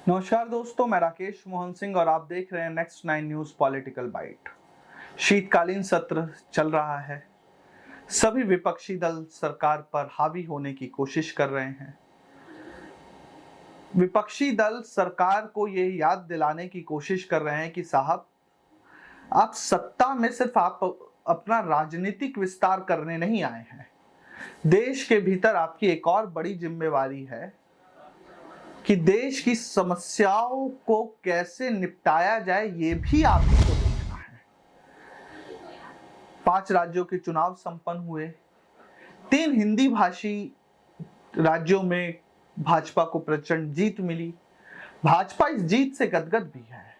नमस्कार दोस्तों, मैं राकेश मोहन सिंह और आप देख रहे हैं नेक्स्ट 9 न्यूज पॉलिटिकल बाइट। शीतकालीन सत्र चल रहा है। सभी विपक्षी दल सरकार पर हावी होने की कोशिश कर रहे हैं। विपक्षी दल सरकार को ये याद दिलाने की कोशिश कर रहे हैं कि साहब, आप सत्ता में सिर्फ आप अपना राजनीतिक विस्तार करने नहीं आए हैं। देश के भीतर आपकी एक और बड़ी जिम्मेवारी है कि देश की समस्याओं को कैसे निपटाया जाए, ये भी आपको देखना है। 5 राज्यों के चुनाव संपन्न हुए। 3 हिंदी भाषी राज्यों में भाजपा को प्रचंड जीत मिली। भाजपा इस जीत से गदगद भी है,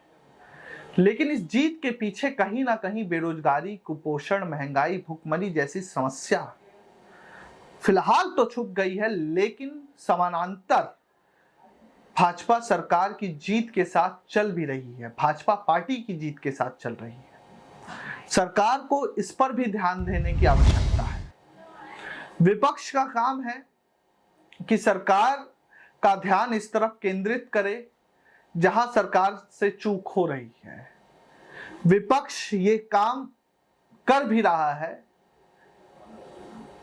लेकिन इस जीत के पीछे कहीं ना कहीं बेरोजगारी, कुपोषण, महंगाई, भुखमरी जैसी समस्या फिलहाल तो छुप गई है, लेकिन समानांतर भाजपा सरकार की जीत के साथ चल भी रही है। भाजपा पार्टी की जीत के साथ चल रही है। सरकार को इस पर भी ध्यान देने की आवश्यकता है। विपक्ष का काम है कि सरकार का ध्यान इस तरफ केंद्रित करे जहां सरकार से चूक हो रही है। विपक्ष ये काम कर भी रहा है,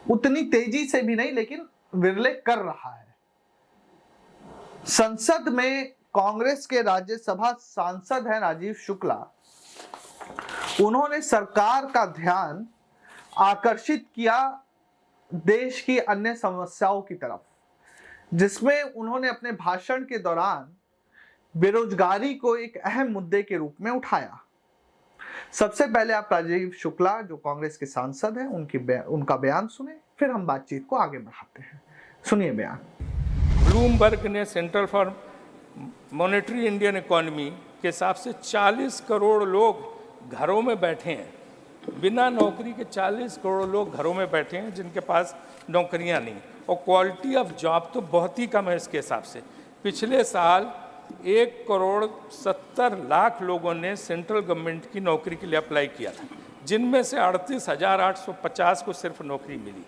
उतनी तेजी से भी नहीं, लेकिन विरले कर रहा है। संसद में कांग्रेस के राज्यसभा सांसद हैं राजीव शुक्ला। उन्होंने सरकार का ध्यान आकर्षित किया देश की अन्य समस्याओं की तरफ, जिसमें उन्होंने अपने भाषण के दौरान बेरोजगारी को एक अहम मुद्दे के रूप में उठाया। सबसे पहले आप राजीव शुक्ला, जो कांग्रेस के सांसद हैं, उनका बयान सुने, फिर हम बातचीत को आगे बढ़ाते हैं। सुनिए बयान। ब्लूमबर्ग ने central for monetary Indian economy के हिसाब से 40 करोड़ लोग घरों में बैठे हैं। बिना नौकरी के 40 करोड़ लोग घरों में बैठे हैं जिनके पास नौकरियां नहीं, और क्वालिटी ऑफ जॉब तो बहुत ही कम है इसके हिसाब से। पिछले साल 1,70,00,000 लोगों ने सेंट्रल गवर्नमेंट की नौकरी के लिए अप्लाई किया था, जिनमें से 38,850 को सिर्फ नौकरी मिली।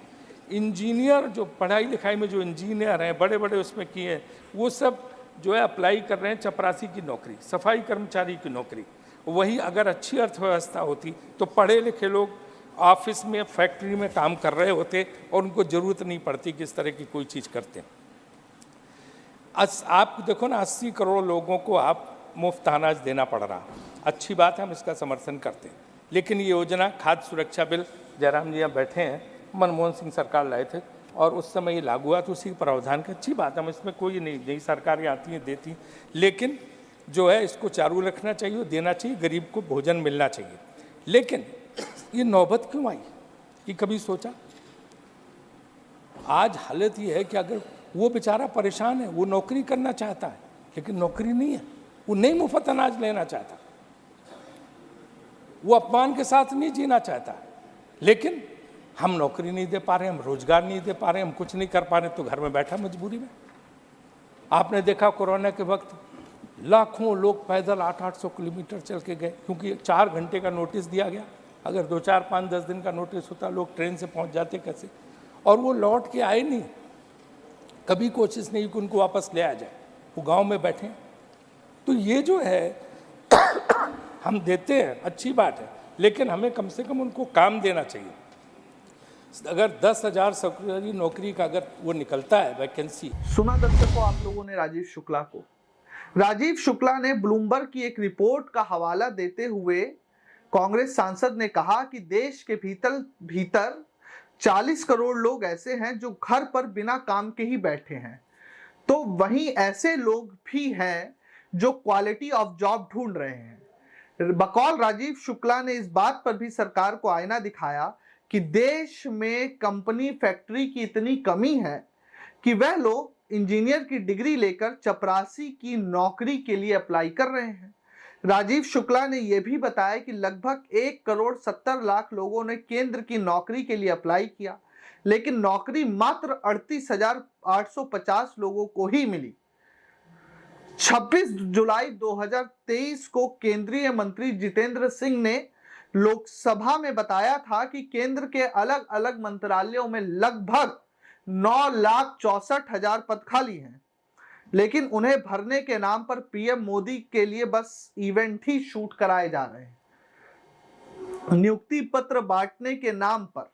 इंजीनियर, जो पढ़ाई लिखाई में जो इंजीनियर हैं, बड़े बड़े उसमें किए हैं, वो सब जो है अप्लाई कर रहे हैं चपरासी की नौकरी, सफाई कर्मचारी की नौकरी। वही अगर अच्छी अर्थव्यवस्था होती तो पढ़े लिखे लोग ऑफिस में, फैक्ट्री में काम कर रहे होते और उनको ज़रूरत नहीं पड़ती कि इस तरह की कोई चीज़ करते। आप देखो ना, 80 करोड़ लोगों को आप मुफ्त अनाज देना पड़ रहा। अच्छी बात है, हम इसका समर्थन करते हैं, लेकिन ये योजना खाद्य सुरक्षा बिल, जयराम जी यहाँ बैठे हैं, मनमोहन सिंह सरकार लाए थे और उस समय ये लागू हुआ, तो उसी प्रावधान की अच्छी बात है, हम इसमें कोई नहीं, नई सरकारें आती हैं देती, लेकिन जो है इसको चालू रखना चाहिए, देना चाहिए, गरीब को भोजन मिलना चाहिए। लेकिन ये नौबत क्यों आई, कि कभी सोचा? आज हालत ये है कि अगर वो बेचारा परेशान है, वो नौकरी करना चाहता है लेकिन नौकरी नहीं है, वो नहीं मुफ्त अनाज लेना चाहता, वो अपमान के साथ नहीं जीना चाहता, लेकिन हम नौकरी नहीं दे पा रहे, हम रोजगार नहीं दे पा रहे, हम कुछ नहीं कर पा रहे, तो घर में बैठा मजबूरी में। आपने देखा कोरोना के वक्त लाखों लोग पैदल 800-800 किलोमीटर चल के गए, क्योंकि 4 घंटे का नोटिस दिया गया। अगर 2, 4, 5, 10 दिन का नोटिस होता, लोग ट्रेन से पहुंच जाते कैसे? और वो लौट के आए नहीं, कभी कोशिश नहीं कि उनको वापस ले आ जाए, वो गाँव में बैठे। तो ये जो है हम देते हैं, अच्छी बात है, लेकिन हमें कम से कम उनको काम देना चाहिए। अगर 10,000 सरकारी नौकरी का अगर वो निकलता है वैकेंसी। सुना दर्शकों आप लोगों ने राजीव शुक्ला को। राजीव शुक्ला ने ब्लूमबर्ग की एक रिपोर्ट का हवाला देते हुए कांग्रेस सांसद ने कहा कि देश के भीतर 40 करोड़ लोग ऐसे हैं जो घर पर बिना काम के ही बैठे हैं, तो वहीं ऐसे लोग भी हैं जो क्वालिटी ऑफ जॉब ढूंढ रहे हैं। बकौल राजीव शुक्ला ने इस बात पर भी सरकार को आईना दिखाया कि देश में कंपनी, फैक्ट्री की इतनी कमी है कि वह लोग इंजीनियर की डिग्री लेकर चपरासी की नौकरी के लिए अप्लाई कर रहे हैं। राजीव शुक्ला ने यह भी बताया कि लगभग 1,70,00,000 लोगों ने केंद्र की नौकरी के लिए अप्लाई किया, लेकिन नौकरी मात्र 38,850 लोगों को ही मिली। 26 जुलाई 2023 को केंद्रीय मंत्री जितेंद्र सिंह ने लोकसभा में बताया था कि केंद्र के अलग अलग मंत्रालयों में लगभग 9,64,000 पद खाली हैं, लेकिन उन्हें भरने के नाम पर पीएम मोदी के लिए बस इवेंट ही शूट कराए जा रहे हैं। नियुक्ति पत्र बांटने के नाम पर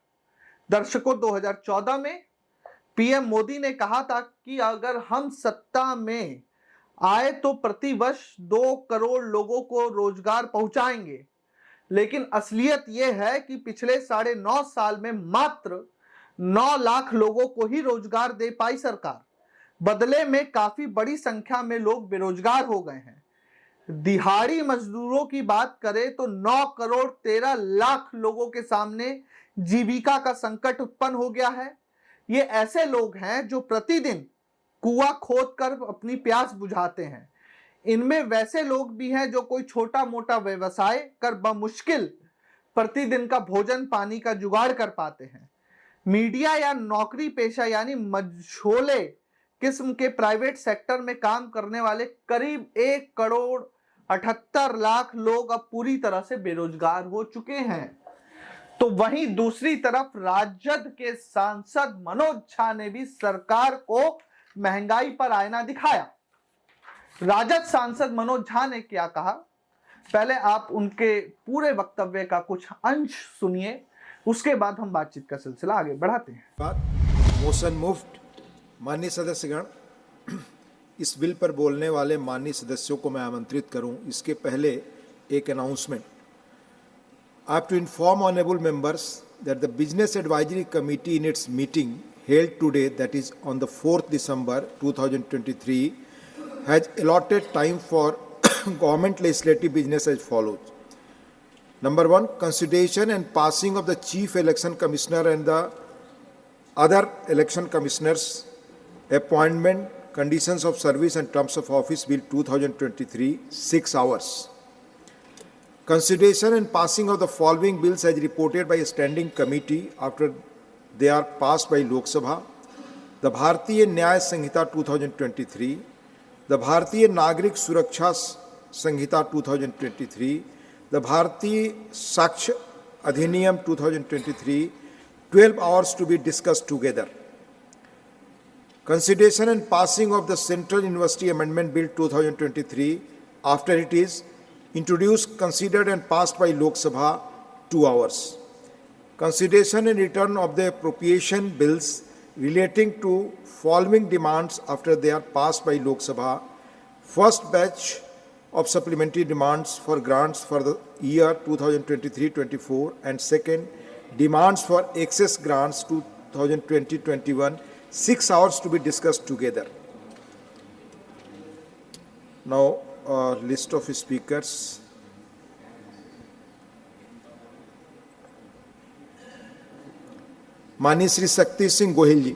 दर्शकों 2014 में पीएम मोदी ने कहा था कि अगर हम सत्ता में आए तो प्रतिवर्ष 2 करोड़ लोगों को रोजगार पहुंचाएंगे। लेकिन असलियत यह है कि पिछले 9.5 साल में मात्र 9 लाख लोगों को ही रोजगार दे पाई सरकार। बदले में काफी बड़ी संख्या में लोग बेरोजगार हो गए हैं। दिहाड़ी मजदूरों की बात करें तो 9 करोड़ 13 लाख लोगों के सामने जीविका का संकट उत्पन्न हो गया है। ये ऐसे लोग हैं जो प्रतिदिन कुआं खोदकर अपनी प्यास बुझाते हैं। इनमें वैसे लोग भी हैं जो कोई छोटा मोटा व्यवसाय कर बमुश्किल प्रतिदिन का भोजन पानी का जुगाड़ कर पाते हैं। मीडिया या नौकरी पेशा यानी मझोले किस्म के प्राइवेट सेक्टर में काम करने वाले करीब 1 करोड़ 78 लाख लोग अब पूरी तरह से बेरोजगार हो चुके हैं। तो वहीं दूसरी तरफ राजद के सांसद मनोज झा ने भी सरकार को महंगाई पर आईना दिखाया। राजद सांसद मनोज झा ने क्या कहा, पहले आप उनके पूरे वक्तव्य का कुछ अंश सुनिए, उसके बाद हम बातचीत का सिलसिला आगे बढ़ाते हैं। मोशन मुफ्त। माननीय सदस्यगण, इस बिल पर बोलने वाले माननीय सदस्यों को मैं आमंत्रित करूं। इसके पहले एक announcement. I have to inform honorable members that the Business Advisory Committee in its meeting held today, that is on the 4th December 2023, has allotted time for government legislative business as follows. Number 1, consideration and passing of the Chief Election Commissioner and the other election commissioners appointment, conditions of service and terms of office bill 2023, 6 hours. Consideration and passing of the following bills as reported by a standing committee after they are passed by Lok Sabha: the Bharatiya Nyaya Sanhita 2023, the Bharatiya Nagrik Suraksha Sanhita 2023, the Bharatiya Sakshya Adhiniyam 2023, 12 hours to be discussed together. Consideration and passing of the Central University Amendment Bill 2023 after it is introduced, considered and passed by Lok Sabha, 2 hours. Consideration and return of the appropriation bills relating to following demands after they are passed by Lok Sabha: first batch of supplementary demands for grants for the year 2023-24 and second demands for excess grants 2020-21, 6 hours to be discussed together. Now, list of speakers. माननीय श्री शक्ति सिंह गोहिल जी।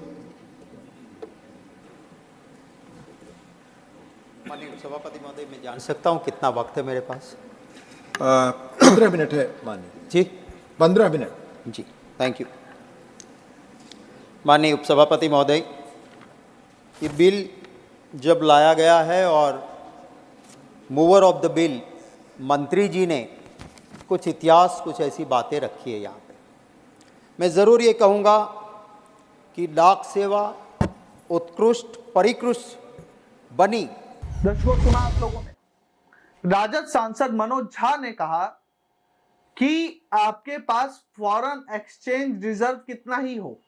माननीय सभापति महोदय, मैं जान सकता हूं कितना वक्त है मेरे पास? 15 मिनट है माननीय जी। 15 मिनट जी, थैंक यू। माननीय उपसभापति महोदय, ये बिल जब लाया गया है और मूवर ऑफ द बिल मंत्री जी ने कुछ इतिहास, कुछ ऐसी बातें रखी है यहाँ पे, मैं ज़रूर ये कहूँगा कि डाक सेवा उत्कृष्ट परिकृष्ट बनी। दर्शकों, सुना आप लोगों ने, राजद सांसद मनोज झा ने कहा कि आपके पास फॉरेन एक्सचेंज रिजर्व कितना ही हो,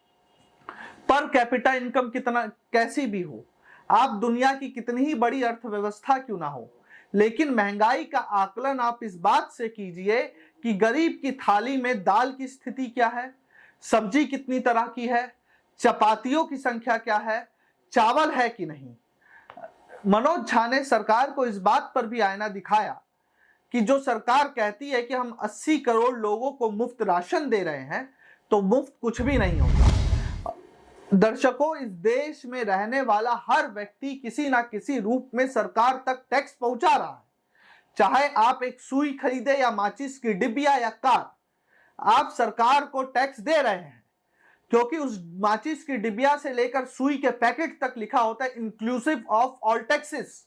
पर कैपिटा इनकम कितना कैसी भी हो, आप दुनिया की कितनी ही बड़ी अर्थव्यवस्था क्यों ना हो, लेकिन महंगाई का आकलन आप इस बात से कीजिए कि गरीब की थाली में दाल की स्थिति क्या है, सब्जी कितनी तरह की है, चपातियों की संख्या क्या है, चावल है कि नहीं। मनोज झा ने सरकार को इस बात पर भी आईना दिखाया कि जो सरकार कहती है कि हम 80 करोड़ लोगों को मुफ्त राशन दे रहे हैं, तो मुफ्त कुछ भी नहीं होगा। दर्शकों, इस देश में रहने वाला हर व्यक्ति किसी ना किसी रूप में सरकार तक टैक्स पहुंचा रहा है। चाहे आप एक सुई खरीदे या माचिस की डिबिया या कार, आप सरकार को टैक्स दे रहे हैं, क्योंकि उस माचिस की डिबिया से लेकर सुई के पैकेट तक लिखा होता है इंक्लूसिव ऑफ ऑल टैक्सेस,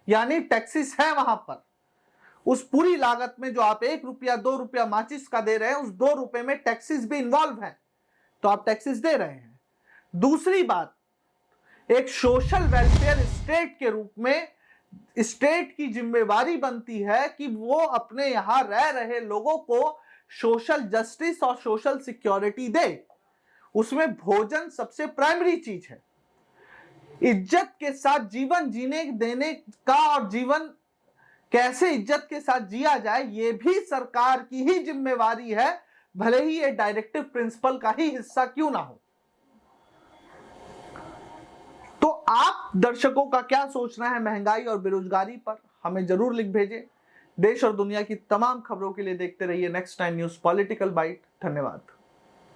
यानी टैक्सेस है वहां पर। उस पूरी लागत में जो आप 1 रुपया 2 रुपया माचिस का दे रहे हैं, उस 2 रुपए में टैक्सेस भी इन्वॉल्व है, तो आप टैक्सेस दे रहे हैं। दूसरी बात, एक सोशल वेलफेयर स्टेट के रूप में स्टेट की जिम्मेवारी बनती है कि वो अपने यहां रह रहे लोगों को सोशल जस्टिस और सोशल सिक्योरिटी दे। उसमें भोजन सबसे प्राइमरी चीज है। इज्जत के साथ जीवन जीने देने का और जीवन कैसे इज्जत के साथ जिया जाए ये भी सरकार की ही जिम्मेवारी है, भले ही ये डायरेक्टिव प्रिंसिपल का ही हिस्सा क्यों ना हो। तो आप दर्शकों का क्या सोचना है महंगाई और बेरोजगारी पर, हमें जरूर लिख भेजें। देश और दुनिया की तमाम खबरों के लिए देखते रहिए next time news political byte. धन्यवाद।